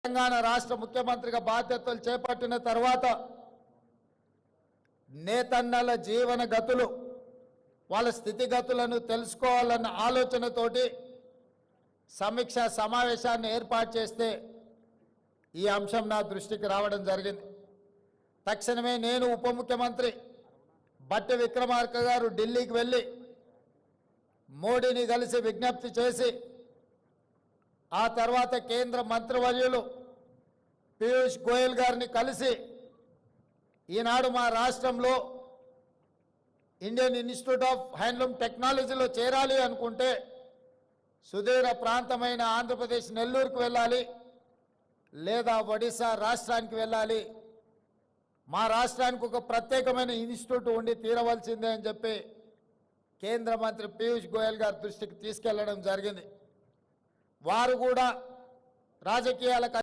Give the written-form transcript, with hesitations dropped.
తెలంగాణ రాష్ట్ర ముఖ్యమంత్రిగా బాధ్యతలు చేపట్టిన తర్వాత నేతన్నల జీవన గతులు వాళ్ళ స్థితిగతులను తెలుసుకోవాలన్న ఆలోచనతోటి సమీక్ష సమావేశాన్ని ఏర్పాటు చేస్తే ఈ అంశం నా దృష్టికి రావడం జరిగింది. తక్షణమే నేను ఉప ముఖ్యమంత్రి బట్టి విక్రమార్క గారు ఢిల్లీకి వెళ్ళి మోడీని కలిసి విజ్ఞప్తి చేసి ఆ తర్వాత కేంద్ర మంత్రివర్యులు పీయూష్ గోయల్ గారిని కలిసి ఈనాడు మా రాష్ట్రంలో ఇండియన్ ఇన్స్టిట్యూట్ ఆఫ్ హ్యాండ్లూమ్ టెక్నాలజీలో చేరాలి అనుకుంటే సుదూర ప్రాంతమైన ఆంధ్రప్రదేశ్ నెల్లూరుకు వెళ్ళాలి లేదా ఒడిశా రాష్ట్రానికి వెళ్ళాలి, మా రాష్ట్రానికి ఒక ప్రత్యేకమైన ఇన్స్టిట్యూట్ ఉండి తీరవలసిందే అని చెప్పి కేంద్ర మంత్రి పీయూష్ గోయల్ గారి దృష్టికి తీసుకెళ్లడం జరిగింది. వారు కూడా రాజకీయాలకు